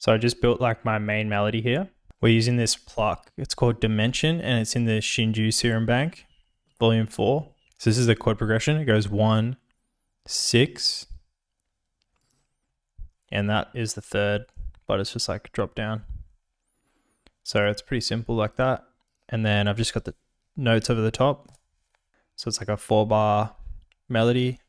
So I just built like my main melody here. We're using this pluck. It's called Dimension, and it's in the Shinju Serum Bank, Volume 4. So this is the chord progression. It goes 1, 6, and that is the third, but it's just like drop down. So it's pretty simple like that. And then I've just got the notes over the top. So it's like a 4-bar melody.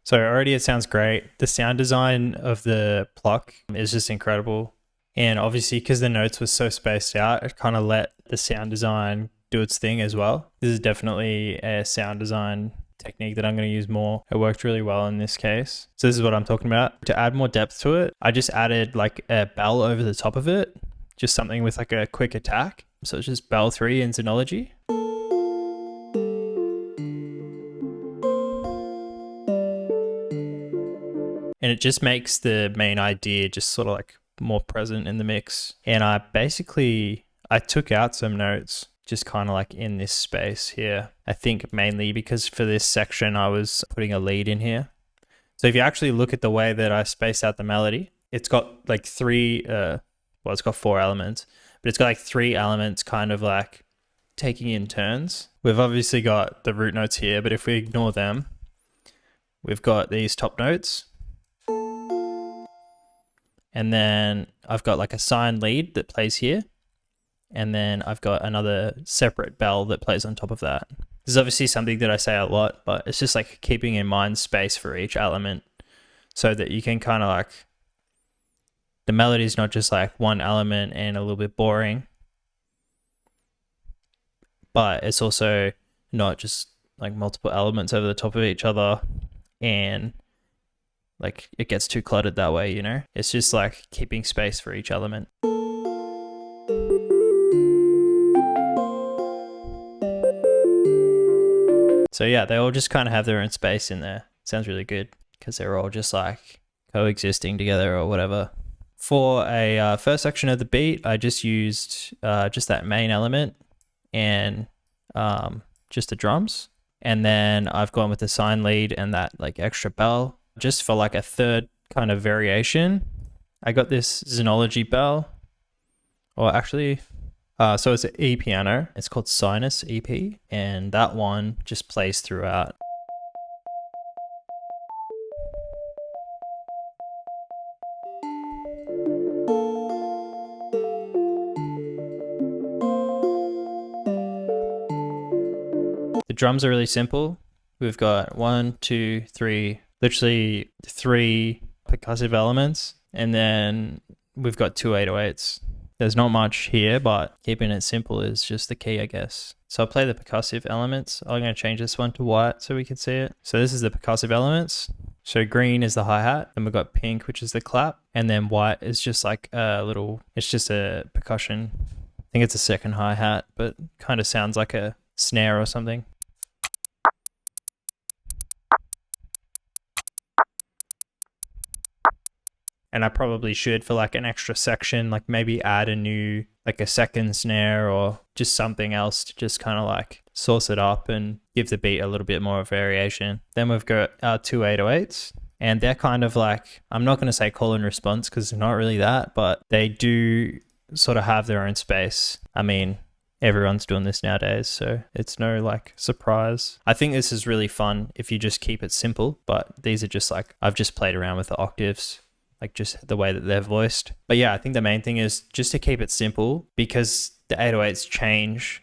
So already it sounds great. The sound design of the pluck is just incredible. And obviously because the notes were so spaced out, it kind of let the sound design do its thing as well. This is definitely a sound design technique that I'm going to use more. It worked really well in this case. So this is what I'm talking about. To add more depth to it, I just added like a bell over the top of it. Just something with like a quick attack. So it's just bell 3 in Xenology. And it just makes the main idea just sort of like more present in the mix. And I took out some notes just kind of like in this space here. I think mainly because for this section I was putting a lead in here. So if you actually look at the way that I space out the melody, it's got like it's got 4 elements, but it's got like 3 elements kind of like taking in turns. We've obviously got the root notes here, but if we ignore them, we've got these top notes. And then I've got like a signed lead that plays here. And then I've got another separate bell that plays on top of that. This is obviously something that I say a lot, but it's just like keeping in mind space for each element so that you can kind of like, the melody is not just like one element and a little bit boring, but it's also not just like multiple elements over the top of each other and like it gets too cluttered that way, you know? It's just like keeping space for each element. So yeah, they all just kind of have their own space in there. Sounds really good because they're all just like coexisting together or whatever. For a first section of the beat, I just used just that main element and just the drums. And then I've gone with the sign lead and that like extra bell. Just for like a third kind of variation, I got this Xenology bell, or actually, so it's an E piano. It's called Sinus EP, and that one just plays throughout. The drums are really simple. We've got 1, 2, 3, literally 3 percussive elements, and then we've got 2 808s. There's not much here, but keeping it simple is just the key, I guess. So I'll play the percussive elements. I'm going to change this one to white so we can see it. So this is the percussive elements. So green is the hi-hat, then we've got pink, which is the clap, and then white is just like it's just a percussion. I think it's a second hi-hat, but kind of sounds like a snare or something. And I probably should, for like an extra section, like maybe add a new, like a second snare or just something else to just kind of like sauce it up and give the beat a little bit more variation. Then we've got our 2 808s, and they're kind of like, I'm not going to say call and response because they're not really that, but they do sort of have their own space. I mean, everyone's doing this nowadays, so it's no like surprise. I think this is really fun if you just keep it simple, but these are just like, I've just played around with the octaves, like just the way that they're voiced. But yeah, I think the main thing is just to keep it simple, because the 808s change.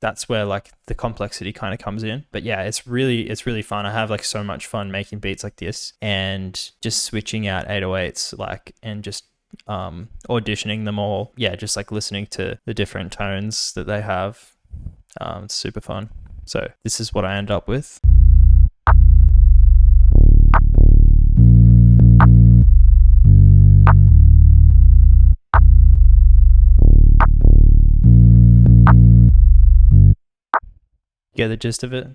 That's where like the complexity kind of comes in. But yeah, it's really fun. I have like so much fun making beats like this and just switching out 808s, like, and just auditioning them all. Yeah, just like listening to the different tones that they have. It's super fun. So this is what I end up with. Get the gist of it?